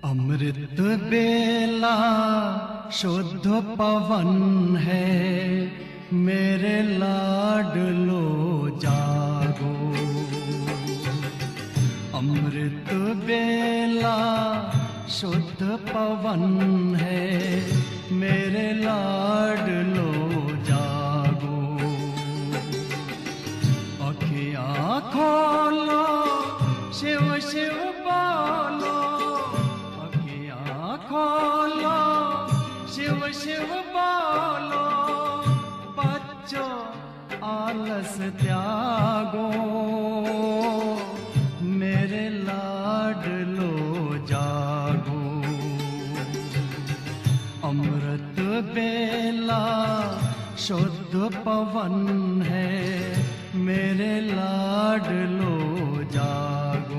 अमृत बेला शुद्ध पवन है, मेरे लाडलो जागो। अमृत बेला शुद्ध पवन है, मेरे लाडलो जागो। अखियाँ खोलो, शिव शिव बोलो, खोलो, शिव शिव बोलो। बच्चों आलस त्यागो, मेरे लाडलो जागो। अमृत बेला शुद्ध पवन है, मेरे लाडलो जागो।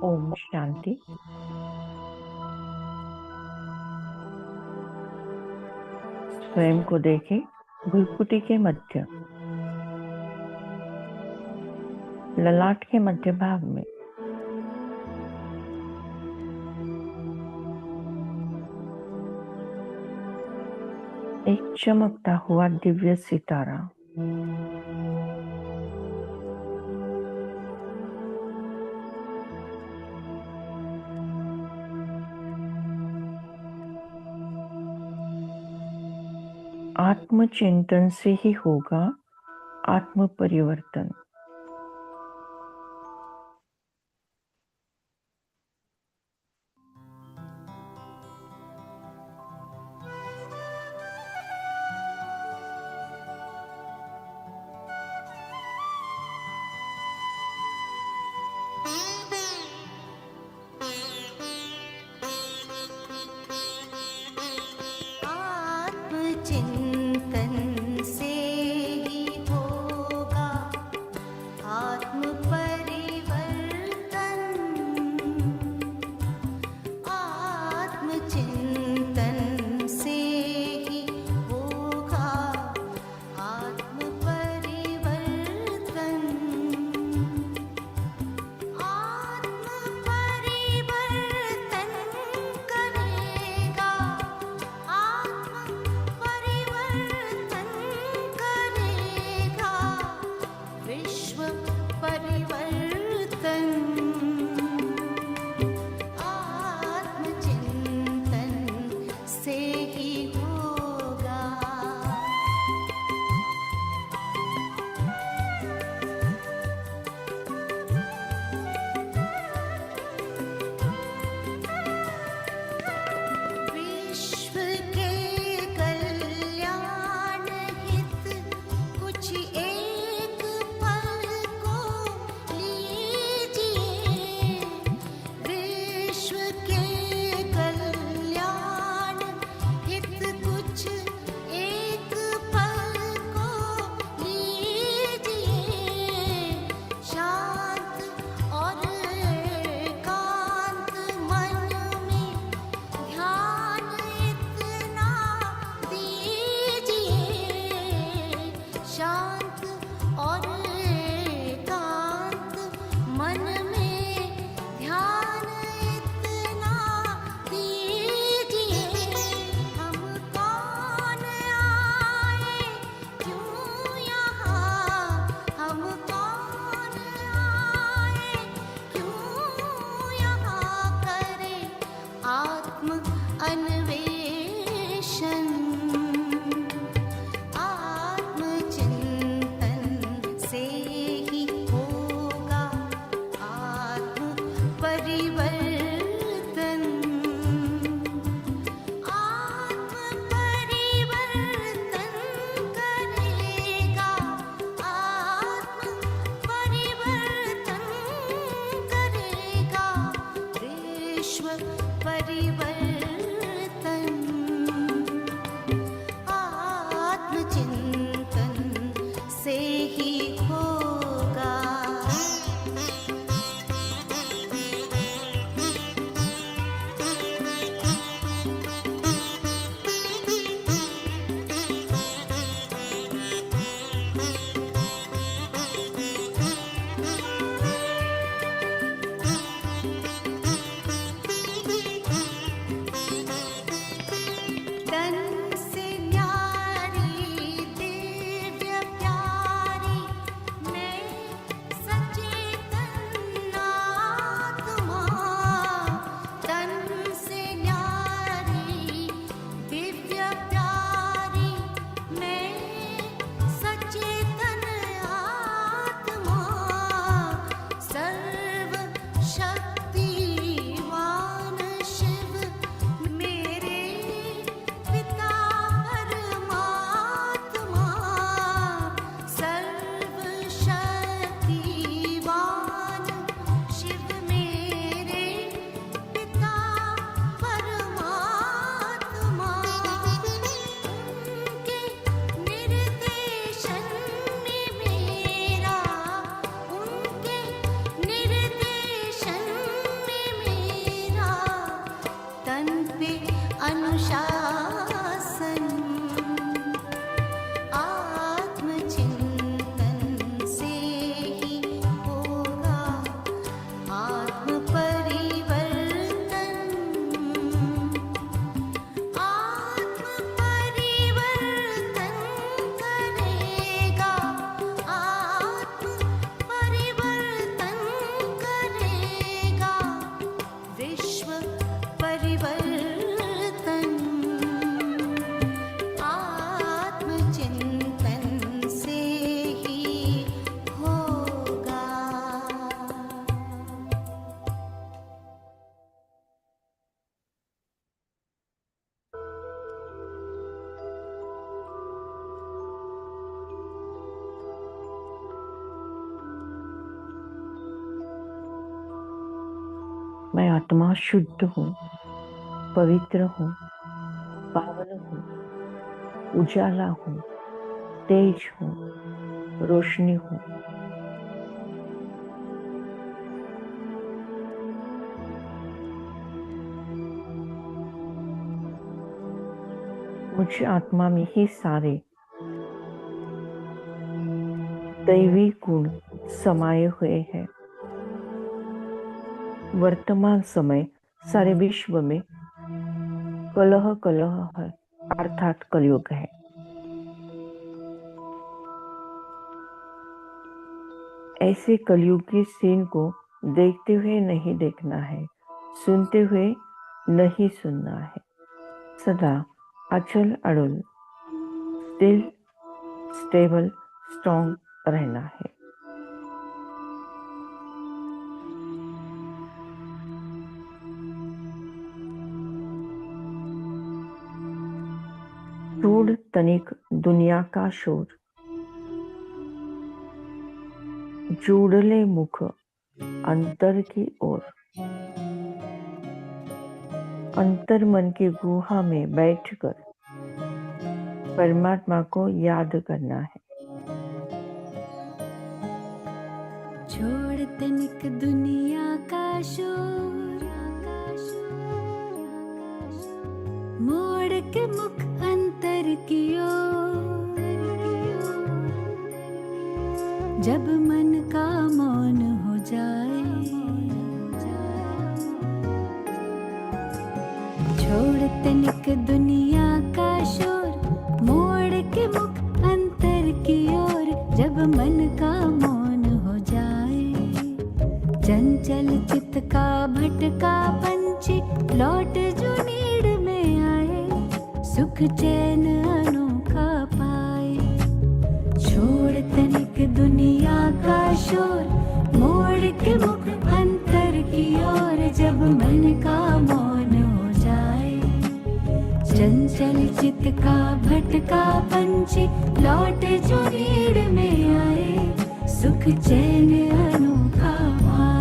ओम शांति। स्वयं को देखें भ्रुकुटी के मध्य, ललाट के मध्य भाग में। एक चमकता हुआ दिव्य सितारा। आत्म चिंतन से ही होगा आत्म परिवर्तन। चिंतन से ही होगा अन्वेषण आत्मचिंतन से ही होगा आत्म परिवर्तन। आत्म परिवर्तन करेगा आत्म परिवर्तन करेगा विश्व परिवर्तन आत्मचिंतन से ही होगा। तन से न्यारी दिव्य प्यारी मैं सचेतन आत्मा। तन से न्यारी दिव्य प्यारी मैं सचेतन आत्मा। सर्व शक्तिवान शिव मेरे पिता परमात्मा। सर्व शक्तिवान शिव मेरे पिता परमात्मा। उनके निर्देशन में मेरा उनके निर्देशन में मेरा तन पे अनुशासन आत्मचिंतन से ही होगा आत्म परिवर्तन। आत्म परिवर्तन करेगा आत्म परिवर्तन करेगा विश्व परिवर्तन आत्मचिंतन से ही होगा। मैं आत्मा शुद्ध हूँ, पवित्र हूँ, पावन हूँ, उजाला हूँ, तेज हूँ, रोशनी हूँ। मुझ आत्मा में ही सारे दैवी गुण समाये हुए हैं। वर्तमान समय सारे विश्व में कलह है अर्थात कलयुग है। ऐसे कलयुगी सीन को देखते हुए नहीं देखना है, सुनते हुए नहीं सुनना है। सदा अचल अड़ुल स्टिल स्टेबल स्ट्रॉन्ग रहना है। छोड़ तनिक दुनिया का शोर, जोड़ ले मुख अंतर की ओर। अंतर मन की गुहा में बैठकर परमात्मा को याद करना है। छोड़ तनिक दुनिया का शोर, मोड़ के मुख अंतर की ओर। जब मन का मौन हो जाए, छोड़ तनिक दुनिया का शोर, मोड़ के मुख अंतर की ओर। जब मन का मौन हो जाए, चंचल चित्त का भटका पंछी लौट जो नीड़ में सुख चैन अनोखा पाए। छोड़ तनिक दुनिया का शोर, मोड़ के मुख अंतर की ओर, जब मन का मौन हो जाए। चंचल चित का भटका पंछी लौट जो नीड़ में आए, सुख चैन अनोखा पाए।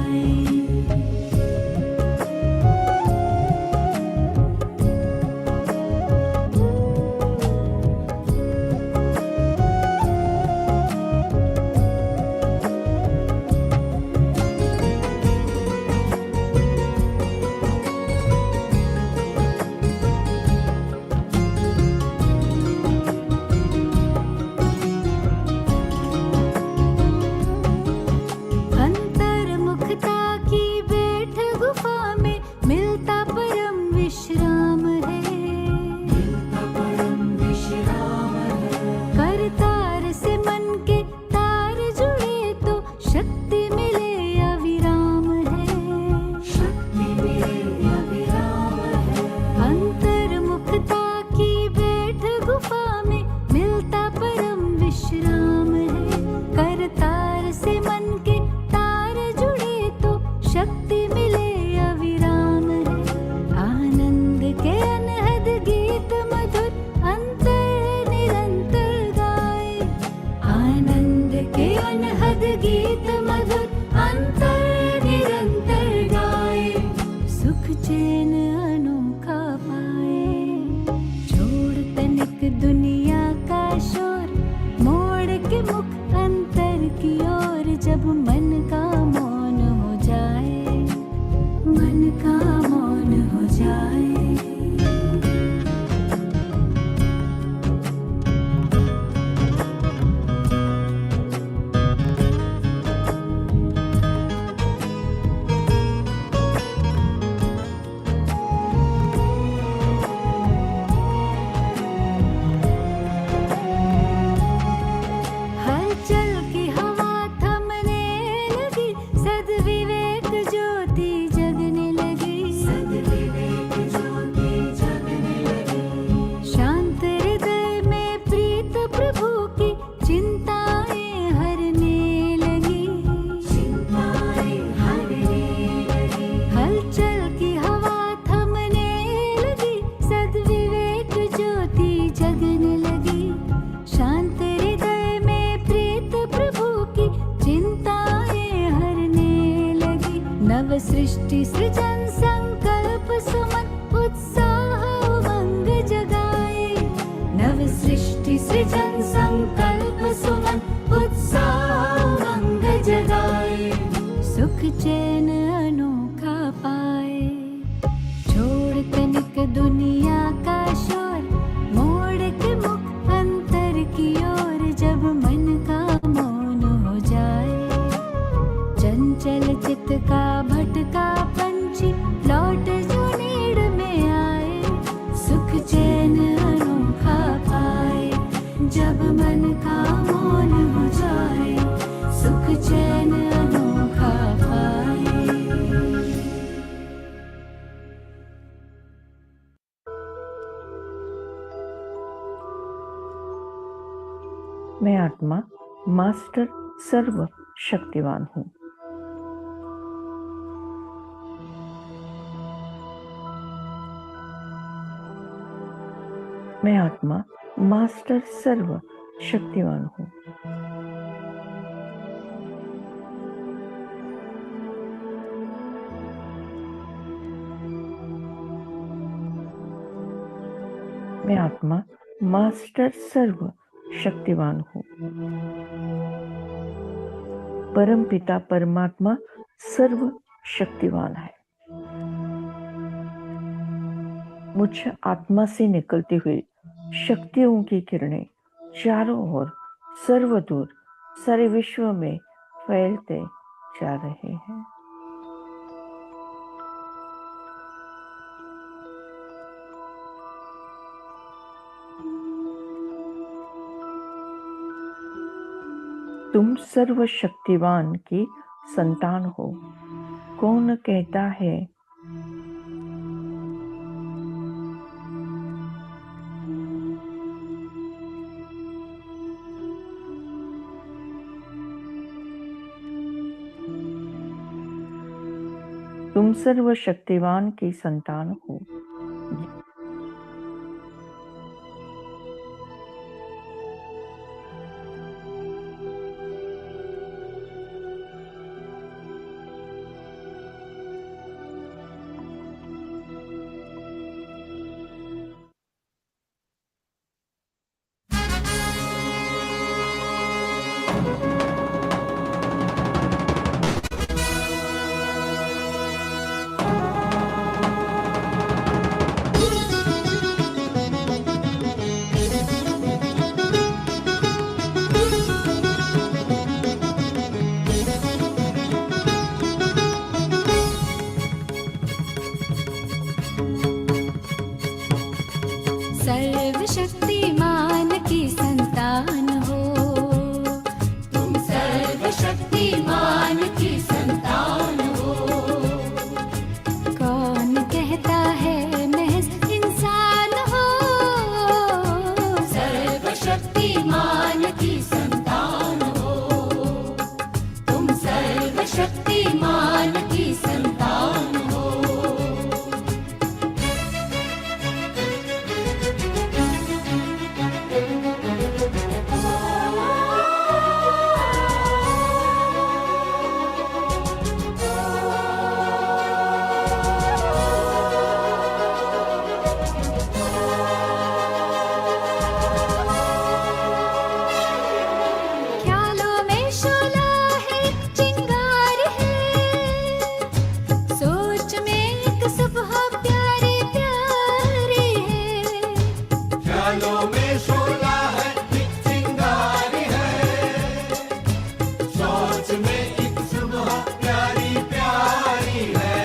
सृष्टि सृजन संकल्प सुमन उत्साह उमंग जगाए। नव सृष्टि सृजन संकल्प सुमन उत्साह उमंग जगाए। सुख चैन अनोखा पाए। छोड़ तनिक दुनिया का शोर, मोड़ के मुख अंतर की ओर, जब मन का मौन हो जाए। चंचल चित का भटका पंछी लौट जो नीड़ में आए। सुख चैन अनोखा पाए, जब मन का मौन हो जाए। सुख चैन अनोखा पाए। मैं आत्मा मास्टर सर्व शक्तिवान हूँ। मैं आत्मा मास्टर सर्व शक्तिवान हूँ। मैं आत्मा मास्टर सर्व शक्तिवान हूँ। परम पिता परमात्मा सर्व शक्तिवान है। मुझ आत्मा से निकलती हुई शक्तियों की किरणें चारों ओर सर्वदूर सारे विश्व में फैलते जा रहे हैं। तुम सर्वशक्तिवान की संतान हो। कौन कहता है तुम सर्वशक्तिमान की संतान हो। सर्वशक्तिमान की संतान हो, तुम सर्वशक्तिमान की संतान हो। कौन कहता है महज इंसान हो, सर्वशक्तिमान की संतान हो, तुम सर्वशक्तिमान की संतान हो। ख्यालों में शोला है, चिंगार है, सोच में एक सुबह प्यारी प्यारी है। ख्यालों में शोला है, एक चिंगार है, सोच में एक सुबह प्यारी प्यारी है।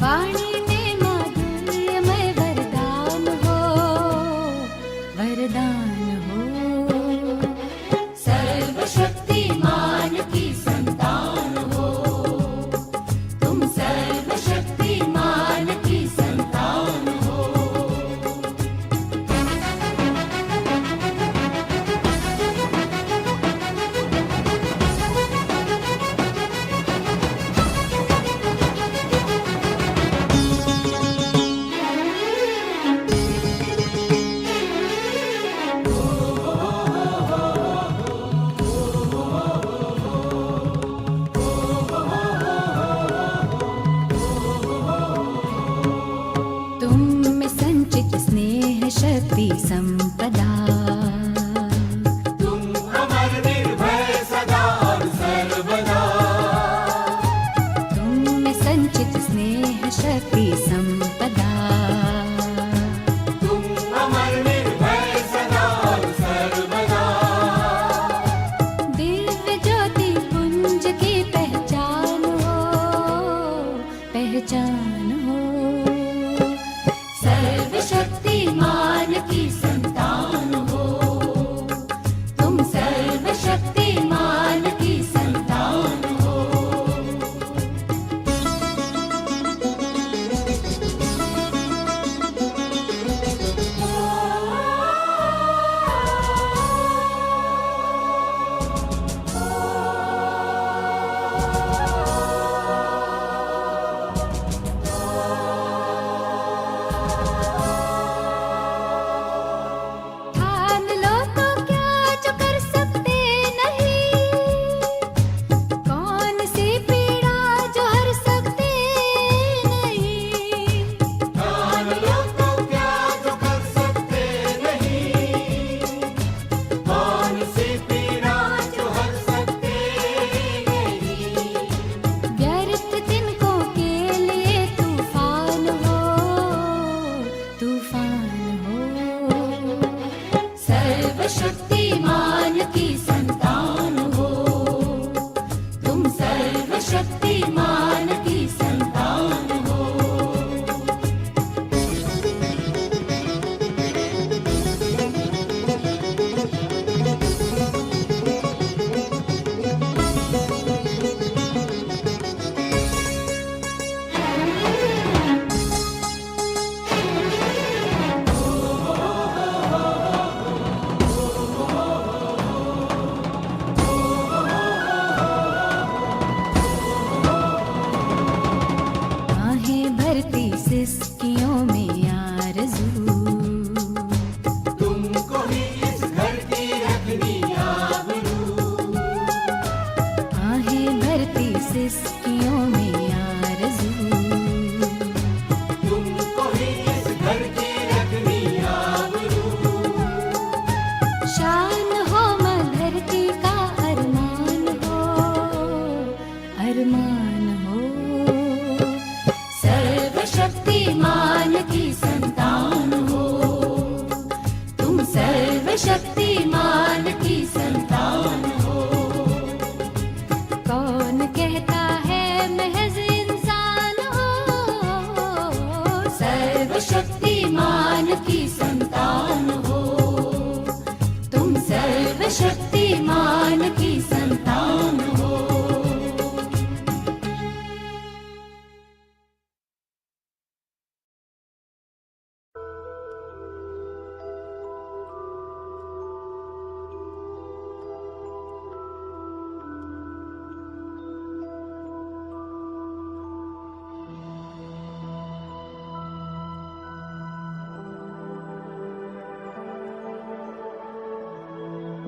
वाणी में माधुर्यमय वरदान हो, वरदान हो। सर्वशक्तिमान की संतान हो, तुम सर्वशक्तिमान की संतान हो। तुम में संचित स्नेह शक्ति संपदा, तुम अमर निर्भय सदा और सर्वदा। तुम में संचित स्नेह शक्ति संपदा। तुम अमर निर्भय सदा और सर्वदा। दिव्य ज्योति पुंज की पहचान हो, पहचान हो। सर्वशक्तिमान की संतान हो, तुम सर्वशक्ति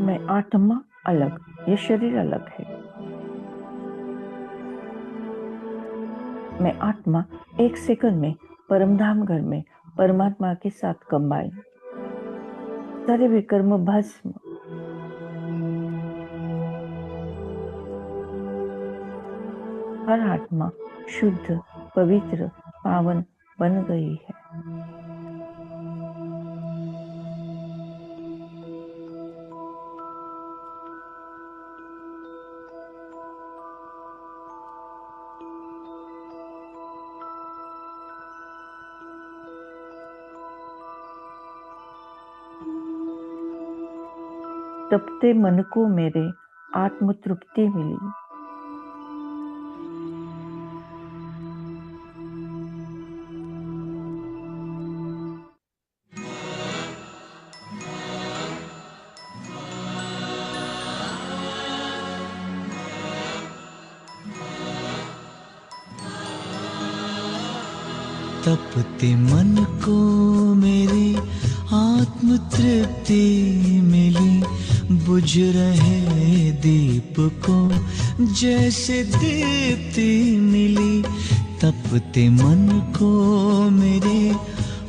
मैं आत्मा अलग, ये शरीर अलग है। मैं आत्मा 1 सेकंड में परमधाम घर में परमात्मा के साथ कंबाइन, सारे विकर्म भस्म। हर आत्मा शुद्ध, पवित्र, पावन बन गई है। तपते मन को मेरे आत्म तृप्ति मिली। तपते मन को मेरी आत्म तृप्ति मिली, बुझ रहे दीप को जैसे दीप्ति मिली। तपते मन को मेरे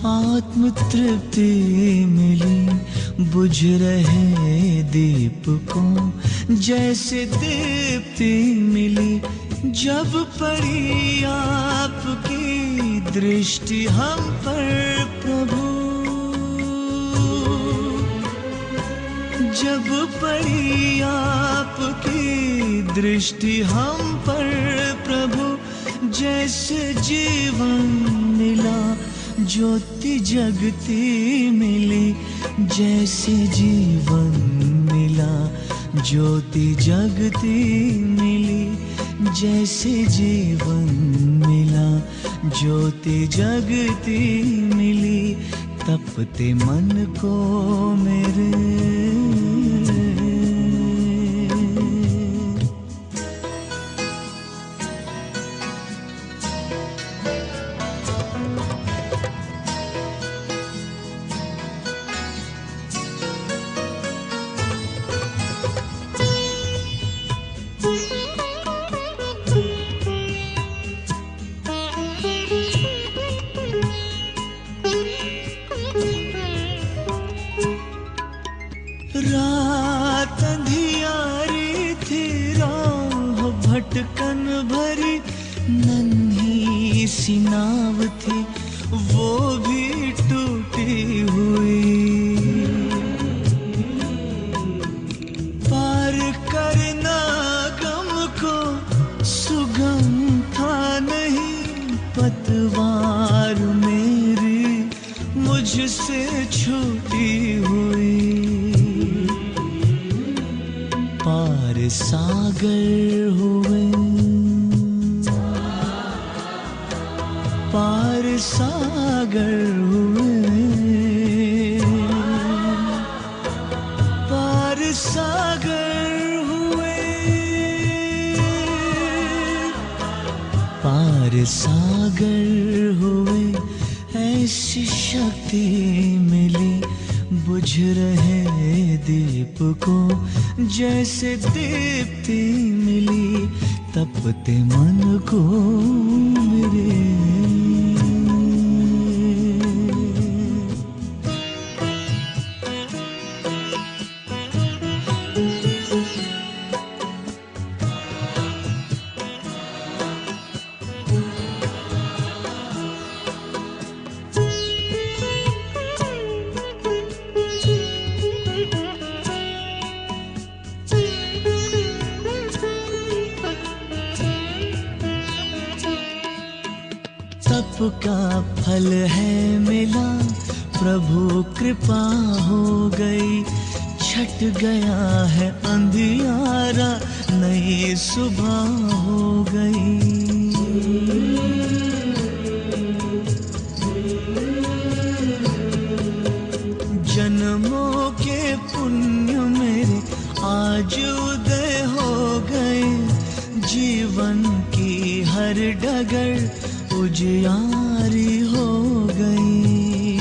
आत्म तृप्ति मिली, बुझ रहे दीप को जैसे दीप्ति मिली। जब पड़ी आपकी दृष्टि हम पर प्रभु, जब पड़ी आपकी दृष्टि हम पर प्रभु, जैसे जीवन मिला ज्योति जगती मिली, जैसे जीवन मिला ज्योति जगती मिली, जैसे जीवन मिला ज्योति जगती मिली। तपते मन को मेरे रात अंधियारी थी, राह भटकन भरी, नन्ही सी नाव थी वो भी टूटी हुई। पार करना गम को सुगम था नहीं, पतवार मेरी मुझसे छूटी हुई। पार सागर हुए, पार सागर हुए, पार सागर हुए, पार सागर हुए। ऐसी शक्ति मिली बुझ रहे दीप को जैसे दीप्ति मिली। तपते मन को मेरे तप का फल है मिला, प्रभु कृपा हो गई। छट गया है अंधियारा, नई सुबह हो गई। जन्मों के पुण्य मेरे आज उदय हो गए। जीवन की हर डगर उजियारी हो गई।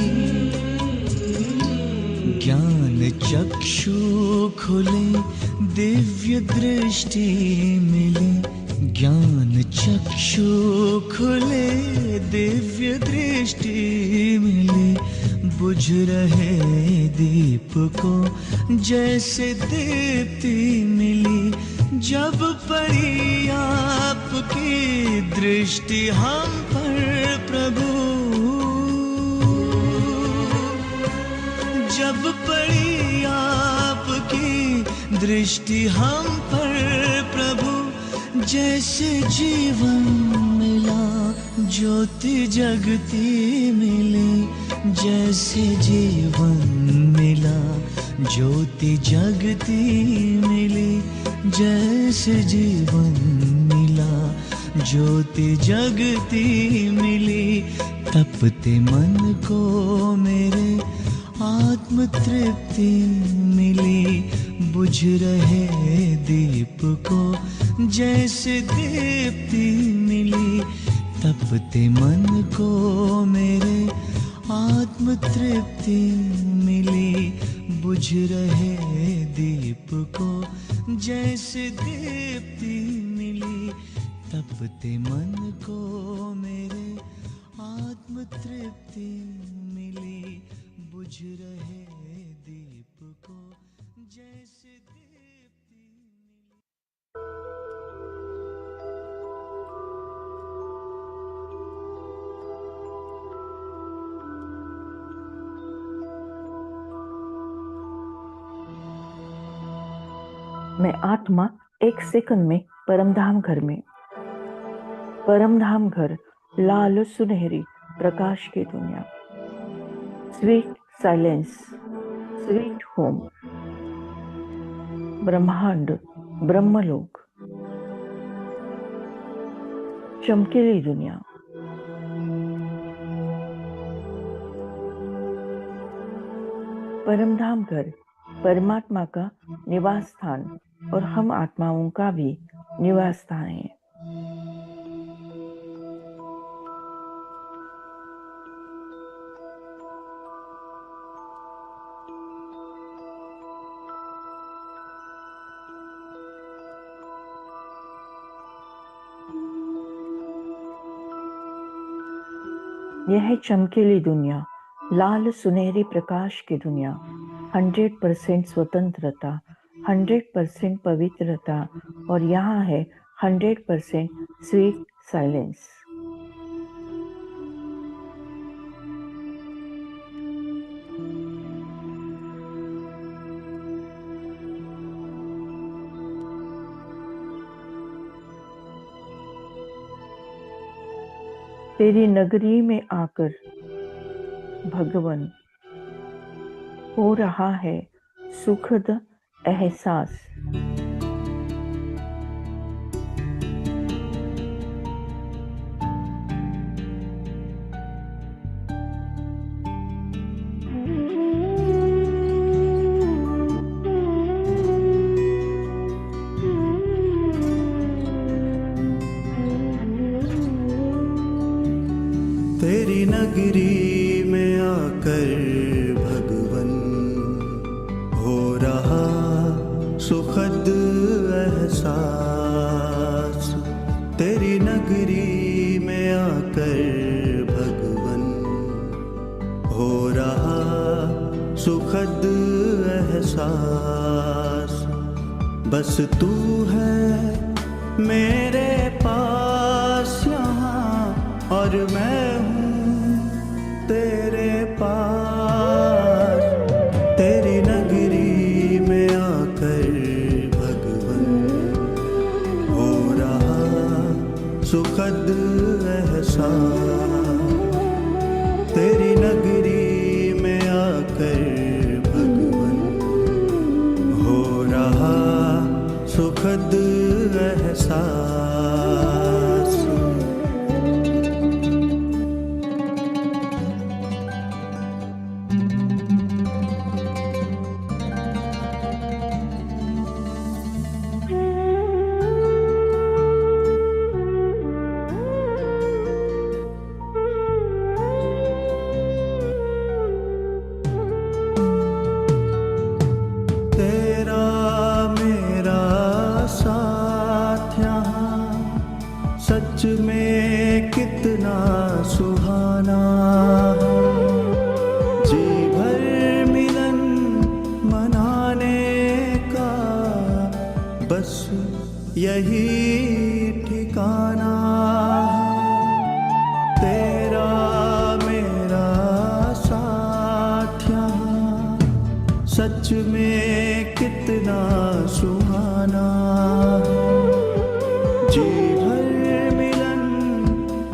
ज्ञान चक्षु खुले दिव्य दृष्टि मिले, ज्ञान चक्षु खुले दिव्य दृष्टि मिले, बुझ रहे दीप को जैसे दीप्ति मिली, जब पड़ी आपकी दृष्टि हम पर प्रभु, जब पड़ी आपकी दृष्टि हम पर प्रभु, जैसे जीवन मिला ज्योति जगती मिली, जैसे जीवन मिला ज्योति जगती मिली, जैसे जीवन मिला ज्योति जगती मिली, तपते मन को मेरे आत्म तृप्ति मिली, बुझ रहे दीप को जैसे दीप्ति मिली, तपते मन को मेरे आत्म तृप्ति मिली, बुझ रहे दीप को जैसे दीप्ति मिली, तपते मन को मेरे आत्म तृप्ति मिली, बुझ रहे दीप को जैसे दीप्ति मिली। मैं आत्मा एक सेकंड में परमधाम घर में। परमधाम घर लाल सुनहरी प्रकाश की दुनिया, स्वीट साइलेंस, स्वीट होम, ब्रह्मांड, ब्रह्मलोक, चमकीली दुनिया। परमधाम घर परमात्मा का निवास स्थान और हम आत्माओं का भी निवास स्थान है। यह चमकीली दुनिया, लाल सुनहरी प्रकाश की दुनिया, 100% स्वतंत्रता, 100% पवित्रता और यहाँ है 100% स्वीट साइलेंस। तेरी नगरी में आकर भगवन हो रहा है सुखद एहसास। तेरी नगरी में आकर भगवन हो रहा सुखद एहसास। तेरी नगरी में आकर भगवन हो रहा सुखद एहसास। बस तू है मेरे पास यहाँ और मैं तेरे पास। तेरी नगरी में आकर भगवन हो रहा सुखद एहसास। तेरी नगरी में आकर भगवन हो रहा सुखद एहसास। सच में कितना सुहाना है जी भर मिलन मनाने का बस यही ठिकाना है तेरा मेरा साथ यहाँ सच में कितना सुहाना है जी भर मिलन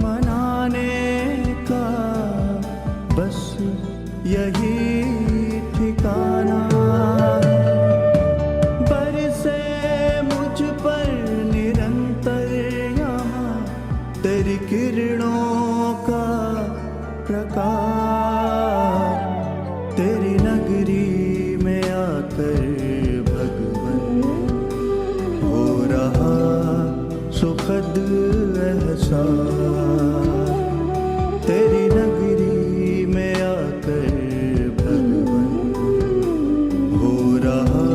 मनाने का बस यही ठिकाना बरसे मुझ पर निरंतर यहाँ तेरी किरणों का प्रकाश तेरी नगरी में आकर भगवन हो रहा सुखद एहसास तेरी नगरी में आकर भगवन हो रहा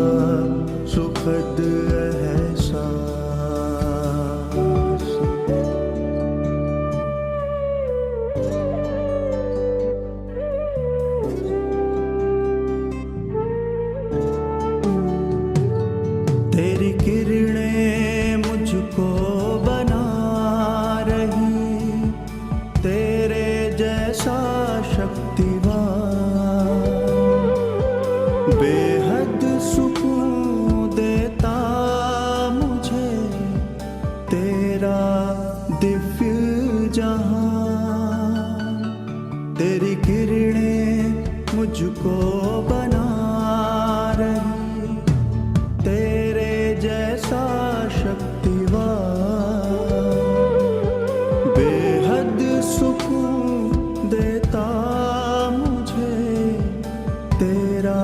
सुखद एहसास तेरी किरणें मुझको बना रही तेरे जैसा शक्तिवान बेहद सुकून देता मुझे तेरा दिव्य जहां तेरी किरणें मुझको बना रही तेरे जैसा शक्तिवान बेहद सुकून देता मुझे तेरा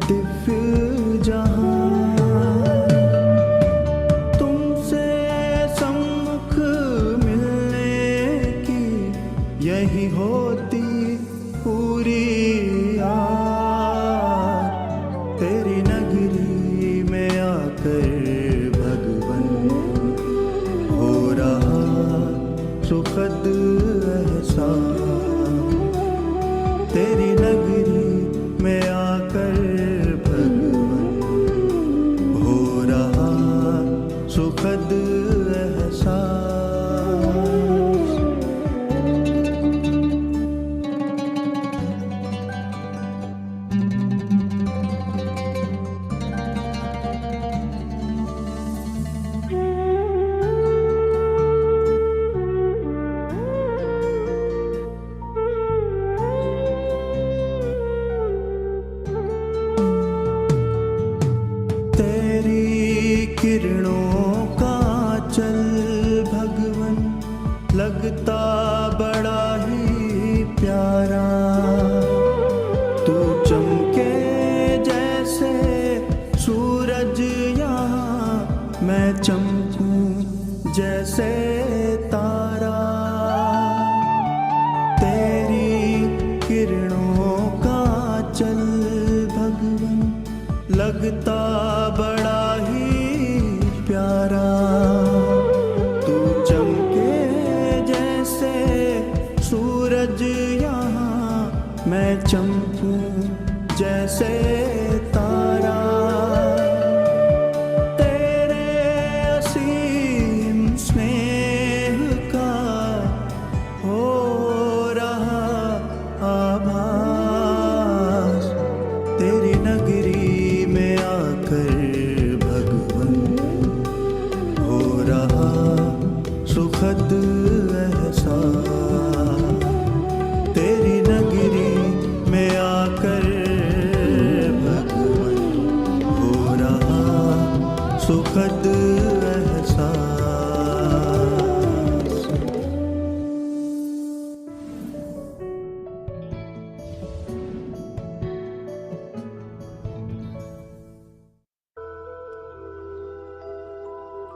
दिव्य जहां तुमसे सम्मुख मिलने की यही होती पूरी आस तेरी नगरी में आकर भगवन हो रहा सुखद एहसास तेरी नगरी में आकर भगवन हो रहा सुखद एहसास तेरी किरणों का चल भगवन लगता बड़ा ही प्यारा तू चमके जैसे सूरज यहाँ मैं चमकूं जैसे तारा तेरी किरणों का चल भगवन लगता बड़ा ही प्यारा तू चमके जैसे सूरज यहाँ मैं चमकूं जैसे तारा तेरे असीम स्नेह का हो रहा आभास तेरी नगरी में आकर भगवन हो रहा सुखद एहसास तेरी नगरी में आकर भगवन हो रहा सुखद एहसास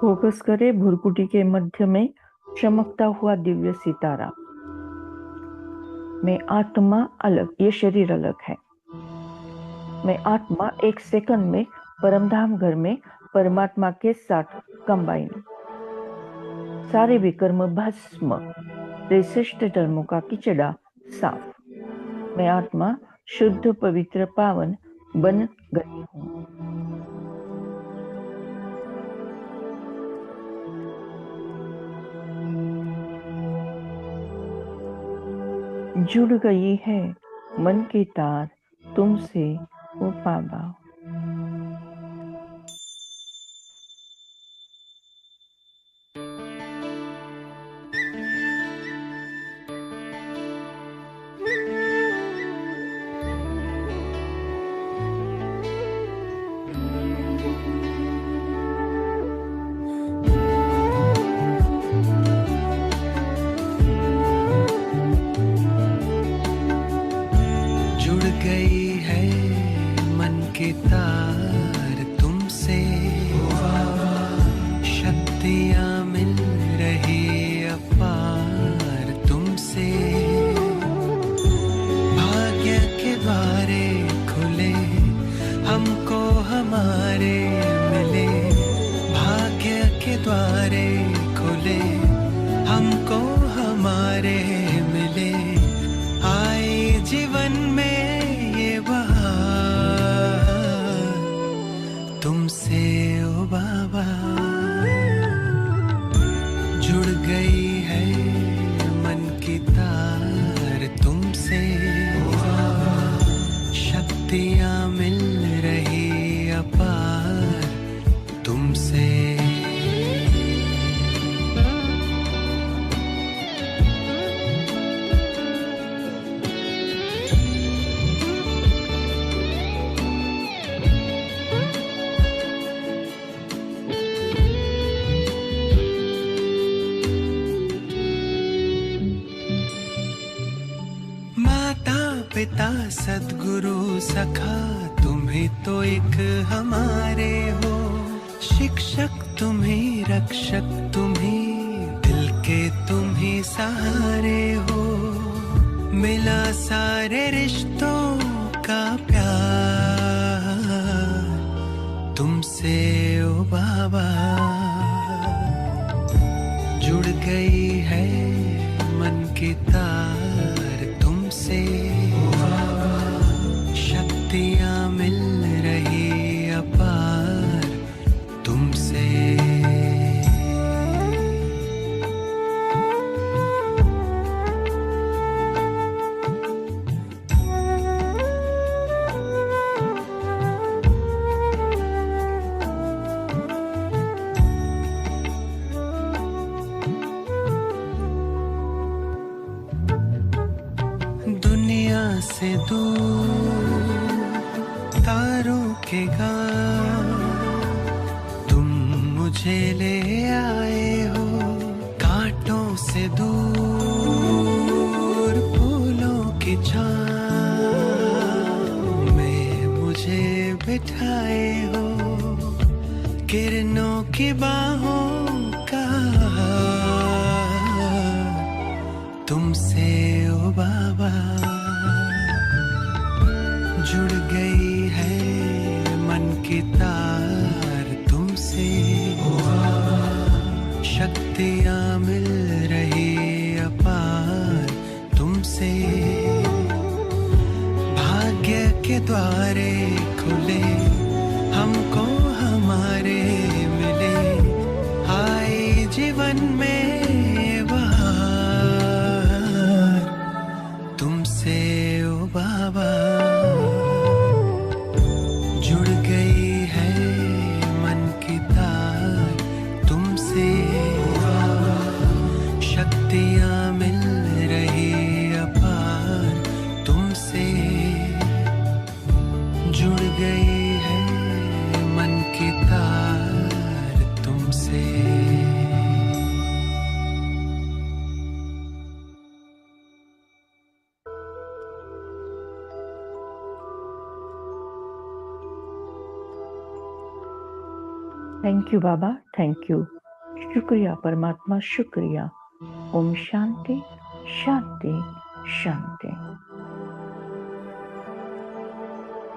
फोकस करें भुरकुटी के मध्य में चमकता हुआ दिव्य सितारा। मैं आत्मा अलग, ये शरीर अलग है। मैं आत्मा एक सेकंड में परमधाम घर में परमात्मा के साथ कंबाइन। सारे विकर्म भस्म, 63 जन्मों का किचड़ा साफ। मैं आत्मा शुद्ध पवित्र पावन बन गई हूँ। जुड़ गई है मन की तार तुमसे ओ बाबा। जुड़ गई है मन की तार तुमसे, शक्तियाँ मिल रही अपार तुमसे। भाग्य के द्वारे खुले हमको हमारे मिले, भाग्य के द्वारे खुले हमको हमारे मिले। आए जीवन में ये बहार तुमसे ओ बाबा। जुड़ गई है मन की तार तुमसे, शक्तियाँ मिल रही अपार तुमसे। माता पिता सद्गुरु सखा तुम ही तो एक हमारे हो। शिक्षक तुम ही, रक्षक तुम ही, दिल के तुम ही सहारे हो। मिला सारे रिश्तों का प्यार तुमसे ओ बाबा। जुड़ गई है मन की तार तुमसे, शक्तियाँ मिल रही अपार तुमसे। दुनिया से दूर तारों के गांव तुम मुझे ले आए हो। कांटों से दूर फूलों की छाँव में मुझे बिठाए हो। किरणों की बाहों का तुमसे ओ बाबा। जुड़ गई है मन की तार तुमसे, शक्तियाँ मिल रही अपार तुमसे। भाग्य के द्वारे खुले हमको हमारे मिले। आए जीवन में बहार तुमसे ओ बाबा। जुड़ गई है मन की तार तुमसे, शक्तियाँ मिल रही अपार तुमसे। जुड़ गई है मन की तार तुमसे। Thank you Baba, thank you. शुक्रिया परमात्मा, शुक्रिया। ओम शांति शांति शांति।